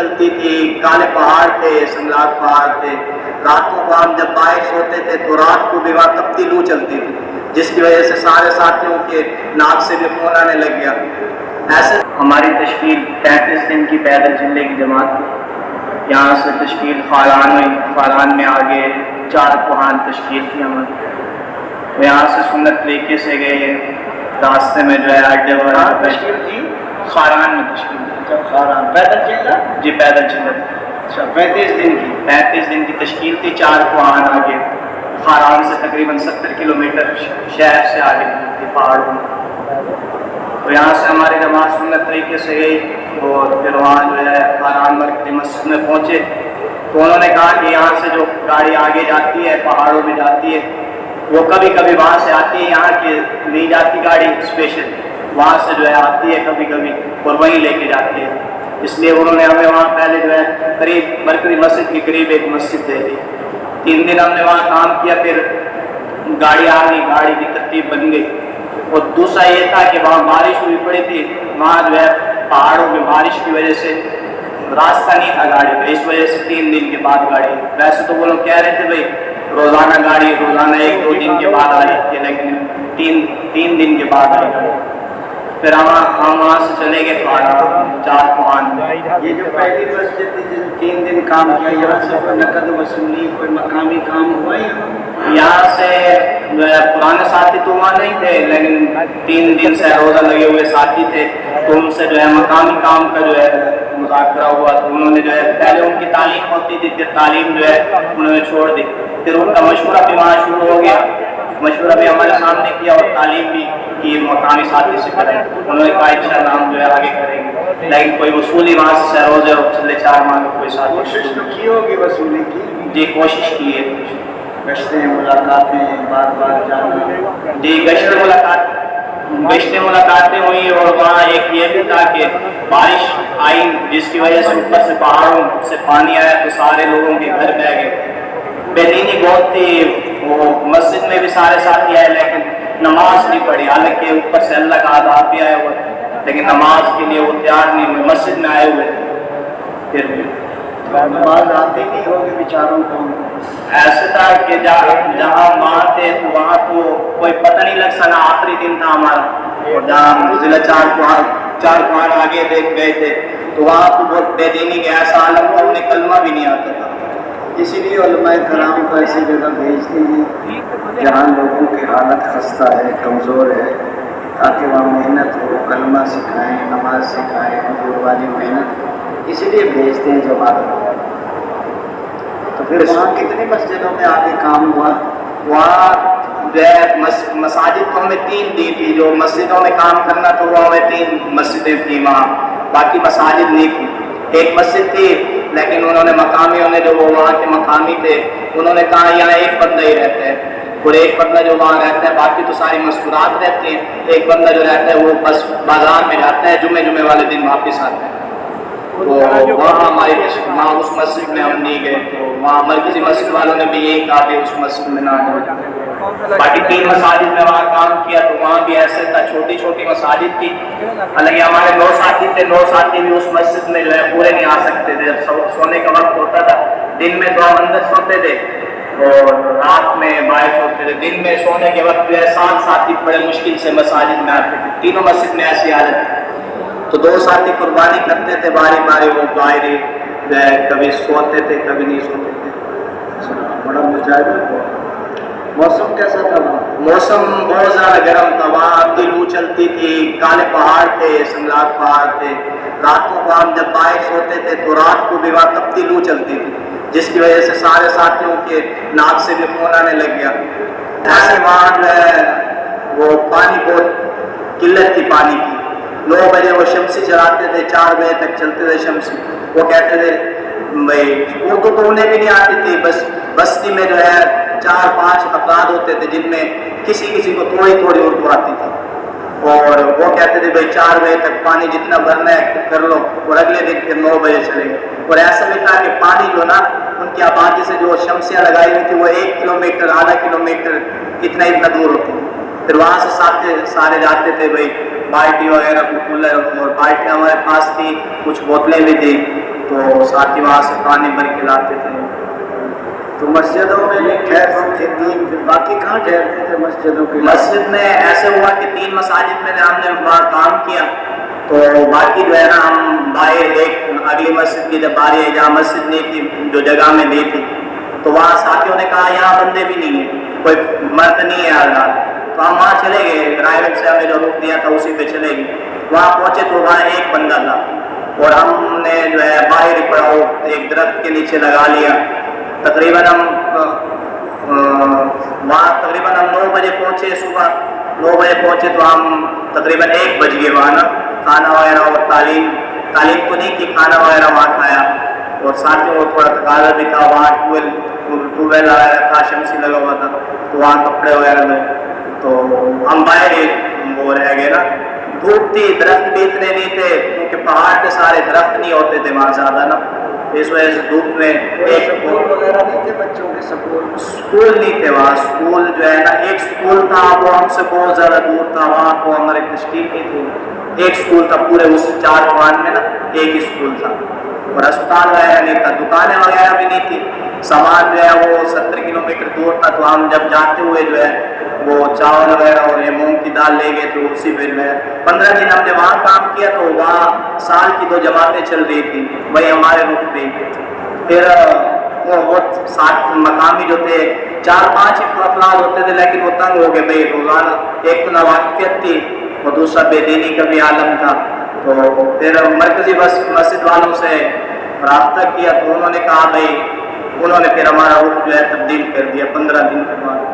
چلتی تھی، کالے پہاڑ تھے، سنگلاٹ پہاڑ تھے. راتوں کو ہم جب باہر سوتے تھے تو رات کو بھی وہاں تپتی لو چلتی تھی، جس کی وجہ سے سارے ساتھیوں کے ناک سے بھی خون آنے لگ گیا. ایسے ہماری تشکیل 33 دن کی پیدل چلنے کی جماعت تھی. یہاں سے تشکیل فاران میں آگے 4 کوہان تشکیل تھی ہماری. تو یہاں سے سنت طریقے سے گئے، راستے میں جو ہے اڈے وغیرہ تشکیل تھی. فاران میں تشکیل تھی. فاران پیدل چلنا؟ جی پیدل چلنا. اچھا 35 دن کی تشکیل تھی. 4 کوہان آگے، فاران سے تقریباً 70 کلومیٹر شہر سے آگے تھی پہاڑوں میں. تو یہاں سے ہماری جماعت سنت طریقے سے گئی اور پھر وہاں جو ہے فاران مرکزی مسجد میں پہنچے. تو انہوں نے کہا کہ یہاں سے جو گاڑی آگے جاتی ہے پہاڑوں میں جاتی ہے وہ کبھی کبھی وہاں سے آتی ہے، یہاں کی نہیں جاتی گاڑی اسپیشل، وہاں سے جو ہے آتی ہے کبھی کبھی اور وہیں لے کے جاتی ہے. اس لیے انہوں نے ہمیں وہاں پہلے جو ہے قریب مرکزی مسجد کے قریب ایک مسجد دے دی. 3 دن ہم نے وہاں کام کیا. پھر گاڑی آ گئی، گاڑی کی ترتیب بن گئی. اور دوسرا یہ تھا کہ وہاں بارش ہوئی پڑی تھی. وہاں جو ہے پہاڑوں میں بارش کی وجہ سے راستہ نہیں تھا گاڑی کا، اس وجہ سے 3 دن کے بعد گاڑی. ویسے تو وہ لوگ کہہ رہے تھے بھائی روزانہ گاڑی روزانہ 1-2 دن کے بعد آ جاتی ہے، لیکن 3 دن کے بعد آئی گاڑی. پھر ہم وہاں سے چلے گئے 4 کوہان. یہ جو پہلی مسجد تھی جس 3 دن کام کیا، یہاں سے کوئی نقد وصولی کوئی مقامی کام ہوا؟ یہاں سے جو ہے پرانے ساتھی تو وہاں نہیں تھے، لیکن 3 دن سے روزہ لگے ہوئے ساتھی تھے. تو ان سے جو ہے مقامی کام کا جو ہے مذاکرہ ہوا. تو انہوں نے جو ہے پہلے ان کی تعلیم ہوتی تھی، پھر تعلیم جو ہے انہوں نے چھوڑ دی. پھر ان کا مشورہ بھی وہاں شروع ہو گیا. مشورہ بھی ہمارے سامنے کیا اور تعلیم بھی کی مقامی ساتھی سے کریں. انہوں نے کہا انشاءاللہ ہم جو ہے آگے کریں گے، لیکن کوئی وصولی وہاں سے روزے اور پچھلے 4 ماہ میں کوئی ساتھی. کوشش تو کی ہوگی وصولی کی؟ جی کوشش کی ہے. گشتیں ملاقاتیں بار بار جانا؟ جی گشتیں ملاقاتیں ہوئی. اور وہاں ایک یہ بھی تھا کہ بارش آئی جس کی وجہ سے اوپر سے پہاڑوں سے پانی آیا تو سارے لوگوں کے گھر بہ گئے. بے دینی بہت تھی. وہ مسجد میں بھی سارے ساتھی آئے لیکن نماز نہیں پڑھی، حالانکہ اوپر سے اللہ کا عذاب بھی آیا ہوا لیکن نماز کے لیے وہ تیار نہیں ہوئے. مسجد میں آئے ہوئے پھر بھی نماز آتی نہیں ہوگی بیچاروں کو. ایسا تھا کہ جہاں وہاں تھے تو وہاں تو کوئی پتہ نہیں لگ سکا. آخری دن تھا ہمارا اور جہاں ضلع 4 کوہان آگے دیکھ گئے تھے تو وہاں تو بہت بے دینی کے ایسا عالم تھا، انہیں کلمہ بھی نہیں آتا تھا. اسی لیے علماء کرام کو ایسی جگہ بھیجتے ہیں جہاں لوگوں کی حالت خستہ ہے، کمزور ہے، تاکہ وہاں محنت ہو، کلمہ سکھائیں، نماز سکھائیں، حضور والی محنت. اسی لیے بھیجتے ہیں جماعت کو. تو پھر وہاں کتنی مسجدوں میں آگے کام ہوا؟ وہاں جو ہے مساجد تو ہمیں 3 دی تھی. جو مسجدوں میں کام کرنا تھا وہ ہمیں 3 مسجدیں تھیں وہاں، باقی مساجد نہیں تھی. ایک مسجد تھی لیکن انہوں نے مقامیوں نے جو وہ وہاں کے مقامی تھے انہوں نے کہا یہاں ایک بندہ ہی رہتا ہے اور ایک بندہ جو وہاں رہتا ہے، باقی تو ساری مستورات رہتی ہیں. ایک بندہ جو رہتا ہے وہ بس بازار میں جاتا ہے، جمعے والے دن واپس آتا ہے. تو وہاں ہماری وہاں اس مسجد میں ہم نہیں گئے. تو وہاں مرکزی مسجد والوں نے بھی یہی کہا کہ اس مسجد میں نہ جائیں. باقی 3 مساجد میں وہاں کام کیا تو وہاں بھی ایسے تھا، چھوٹی مساجد تھی. حالانکہ ہمارے 9 ساتھی تھے، 9 ساتھی بھی اس مسجد میں جو ہے پورے نہیں آ سکتے تھے. جب سونے کا وقت ہوتا تھا، دن میں تو ہم اندر سوتے تھے اور رات میں باہر سوتے تھے. دن میں سونے کے وقت جو ہے 7 ساتھی بڑے مشکل سے مساجد میں آتے تھے. تینوں مسجد میں ایسی حالت تھی. تو 2 ساتھی قربانی کرتے تھے باری وہ باہر جو ہے کبھی سوتے تھے کبھی نہیں سوتے تھے. بڑا مجاہدہ. موسم کیسا تھا؟ موسم بہت زیادہ گرم تھا. وہاں لو چلتی تھی، کالے پہاڑ تھے، سنگلاٹ پہاڑ تھے. راتوں کو ہم جب باہر سوتے تھے تو رات کو بھی وہاں تپتی لو چلتی تھی، جس کی وجہ سے سارے ساتھیوں کے ناک سے بھی خون آنے لگ گیا. ایسے وہاں جو ہے وہ پانی بہت قلت تھی پانی کی. 9 بجے وہ شمسی چلاتے تھے، 4 بجے تک چلتے تھے شمسی. وہ کہتے تھے بھائی اردو تو انہیں بھی نہیں آتی تھی. بس بستی میں جو ہے 4-5 افراد ہوتے تھے جن میں کسی کو تھوڑی اردو آتی تھی. اور وہ کہتے تھے بھائی 4 بجے تک پانی جتنا بھرنا ہے کر لو اور اگلے دن پھر 9 بجے چلے گئے. اور ایسا بھی تھا کہ پانی جو نا ان کی آبادی سے جو شمسیاں لگائی ہوئی تھی وہ 1 کلومیٹر آدھا کلومیٹر اتنا دور ہوتی. پھر وہاں سے سارے جاتے تھے بھائی بالٹی وغیرہ کولر، اور بالٹی ہمارے پاس تھی، کچھ بوتلیں بھی تھی. تو ساتھی وہاں سے پانی بھر کے لاتے تھے. تو مسجدوں میں نہیں ٹھہرتے تھے دین پہ، باقی کہاں ٹھہرتے تھے مسجدوں کے؟ مسجد میں ایسے ہوا کہ 3 مساجد میں ہم نے وہاں کام کیا، تو باقی جو ہے نا ہم باہر ایک اگلی مسجد کی جب باری ہے جہاں مسجد نہیں تھی جو جگہ میں دی تھی، تو وہاں ساتھیوں نے کہا یہاں بندے بھی نہیں ہیں، کوئی مرد نہیں ہے آزاد، تو ہم وہاں چلے گئے. ڈرائیور سے ہمیں جو رک دیا تھا اسی پہ چلے گئے. وہاں پہنچے تو وہاں ایک بندہ تھا اور ہم نے جو ہے باہر ہی پڑا وہ ایک درخت کے نیچے لگا لیا. تقریباً ہم وہاں تقریباً ہم 9 بجے پہنچے، صبح 9 بجے پہنچے تو ہم تقریباً 1 بج گئے وہاں نا. کھانا وغیرہ اور تعلیم تو نہیں کی، کھانا وغیرہ وہاں کھایا اور ساتھیوں کو تھوڑا تقاضا بھی تھا. وہاں ٹویل آیا تھا، شمسی لگا ہوا تھا تو وہاں کپڑے وغیرہ میں تو ہم باہر وہ رہ گئے نا. دھوپ تھی، درخت بھی اتنے نہیں تھے کیونکہ پہاڑ کے سارے درخت نہیں ہوتے تھے وہاں زیادہ نا، اس وجہ سے دھوپ میں ایک سکول وغیرہ نہیں تھے بچوں کے؟ اسکول نہیں تھے وہاں. اسکول جو ہے نا ایک اسکول تھا وہ ہم سے بہت زیادہ دور تھا، وہاں کو ہمارے تشکیل نہیں تھی. ایک اسکول تھا پورے اس 4 خوان میں نا، ایک اسکول تھا اور اسپتال وغیرہ نہیں تھا، دکانیں وغیرہ بھی نہیں تھی. سامان جو ہے وہ 70 کلومیٹر دور تھا. تو ہم جب جاتے ہوئے جو ہے وہ چاول وغیرہ اور یہ مونگ کی دال لے گئے تو اسی پھر میں 15 دن ہم نے وہاں کام کیا. تو وہاں سال کی 2 جماعتیں چل رہی تھی، وہی ہمارے رخ پہ. پھر وہ ساتھ مقامی جو تھے 4-5 افراد ہوتے تھے، لیکن وہ تنگ ہو گئے بھائی روزانہ. ایک تو نواقفیت تھی اور دوسرا بے دینی کا بھی عالم تھا. تو پھر مرکزی مسجد والوں سے رابطہ کیا تو انہوں نے کہا بھائی، انہوں نے پھر ہمارا رخ جو ہے تبدیل کر دیا 15 دن کے بعد.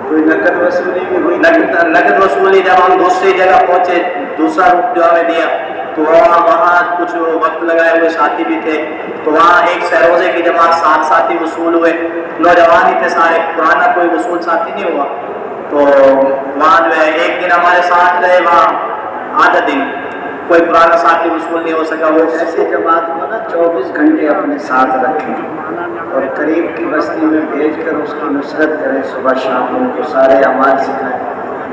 کوئی نقد وصولی بھی ہوئی؟ نقد وصولی جب ہم دوسری جگہ پہنچے، دوسرا رخ جو ہمیں دیا تو وہاں کچھ وقت لگائے ہوئے ساتھی بھی تھے. تو وہاں ایک سروزے کی جماعت 7 ساتھی وصول ہوئے، نوجوان ہی تھے سارے، پرانا کوئی وصول ساتھی نہیں ہوا. تو وہاں جو ہے ایک دن ہمارے ساتھ رہے، وہاں آدھا دن کوئی پرانا ساتھی وصول نہیں ہو سکا. وہ ایسے جماعت کو نا 24 گھنٹے اپنے ساتھ رکھیں اور قریب کی بستی میں بھیج کر اس کی نصرت کریں، صبح شام ان کو سارے اعمال سکھائیں.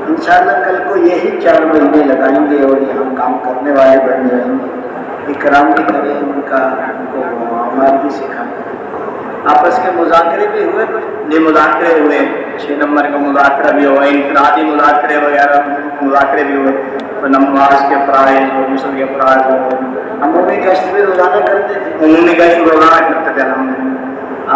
انشاءاللہ کل کو یہی 4 مہینے لگائیں گے اور یہاں کام کرنے والے بن جائیں گے. اکرام بھی کریں ان کا، ان کو اعمال بھی سکھائیں. آپس کے مذاکرے بھی ہوئے کچھ؟ جی مذاکرے ہوئے، 6 نمبر کا مذاکرہ بھی ہوا، انفرادی مذاکرے وغیرہ مذاکرے بھی ہوئے، نماز کے فرائض اور غسل کے فرائض ہوئے. عمومی گشت بھی روزانہ کرتے تھے؟ عمومی گشت روزانہ کرتے تھے ہم.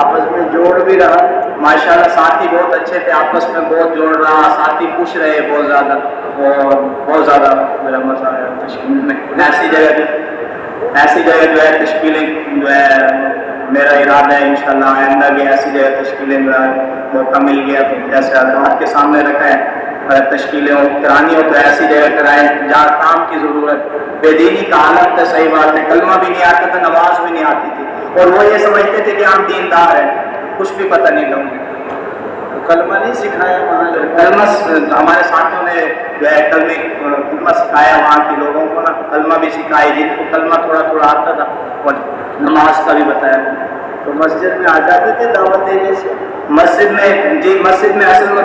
آپس میں جوڑ بھی رہا؟ ماشاءاللہ ساتھی بہت اچھے تھے، آپس میں بہت جوڑ رہا، ساتھی خوش رہے بہت زیادہ اور بہت زیادہ میرا مزہ آیا تشکیل میں. ایسی جگہ جو ہے تشکیلیں جو ہے میرا ارادہ ہے انشاءاللہ آئندہ بھی ایسی جگہ تشکیلیں میرا موقع مل گیا تو جیسے حضرات کے سامنے رکھا ہے تشکیلیں کرانی ہو تو ایسی جگہ کرائیں جہاں کام کی ضرورت. بے دینی کا حالت ہے، صحیح بات ہے، کلمہ بھی نہیں آتا تھا، نماز بھی نہیں آتی تھی اور وہ یہ سمجھتے تھے کہ ہم دیندار ہیں، کچھ بھی پتہ نہیں تھا. کلمہ نہیں سکھایا وہاں؟ کلمہ ہمارے ساتھیوں نے جو ہے کلمہ سکھایا وہاں کے لوگوں کو نا، کلمہ بھی سکھائی جن کو کلمہ تھوڑا تھوڑا آتا تھا اور نماز کا بھی بتایا. تو مسجد میں آ جاتے تھے دعوت دینے سے؟ مسجد میں جی، مسجد میں اصل میں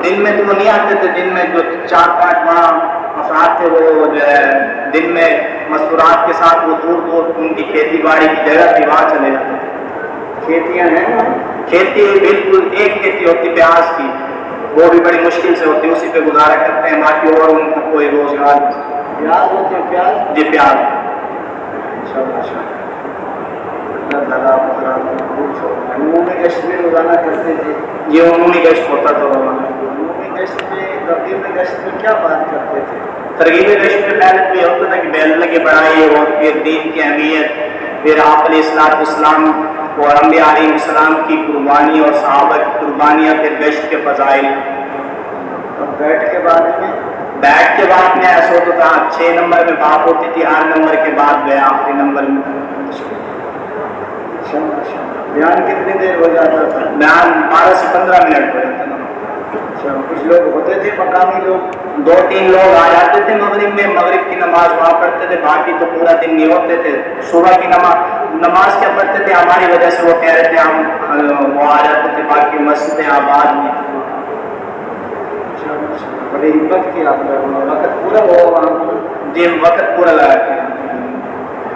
دن میں تو وہ نہیں آتے تھے. دن میں جو 4-5 وہاں افراد تھے وہ جو ہے دن میں مستورات کے ساتھ وہ دور دور ان کی کھیتی باڑی کی جگہ تھی وہاں چلے جاتے تھے. کھیتیاں ہیں؟ کھیتی بالکل ایک کھیتی ہوتی پیاز کی، وہ بھی بڑی مشکل سے ہوتی، اسی پہ گزارا کرتے ہیں، باقی اور ان کو کوئی روزگار. پیاز ہوتے ہیں؟ پیاز؟ جی پیاز. عمومی گشت میں روزانہ کرتے تھے؟ یہ عمومی گشت ہوتا تھا روزانہ. عمومی گشت میں ترغیب گشت میں کیا بات کرتے تھے؟ ترغیب گشت میں پہلے تو یہ ہوتا تھا کہ بیت اللہ کی پڑھائی اور پھر دین کی اہمیت، پھر آپ علیہ السلام اور انبیاء علیہ السلام کی قربانی اور صحابہ کی قربانیاں، پھر گشت کے فضائل. اور بیٹھ کے بعد میں ایسا ہوتا تھا 6 نمبر میں بات ہوتی تھی، 8 نمبر کے بعد گیا آخری نمبر میں. بیان کتنی دیر ہو جاتا تھا؟ بیان 12 سے 15 منٹ ہو جاتا تھا. کچھ لوگ ہوتے تھے مقامی لوگ؟ 2-3 لوگ آ جاتے تھے مغرب میں، مغرب کی نماز وہاں پڑھتے تھے، باقی تو پورا دن نہیں ہوتے تھے. صبح کی نماز کیا پڑھتے تھے، ہماری وجہ سے وہ کہہ رہے تھے ہم وہ آ جاتے تھے، باقی مسجدیں آباد نہیں تھی. بڑی ہمت کی آپ نے، وقت پورا ہوا وہاں؟ جی وقت پورا لگا کے.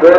2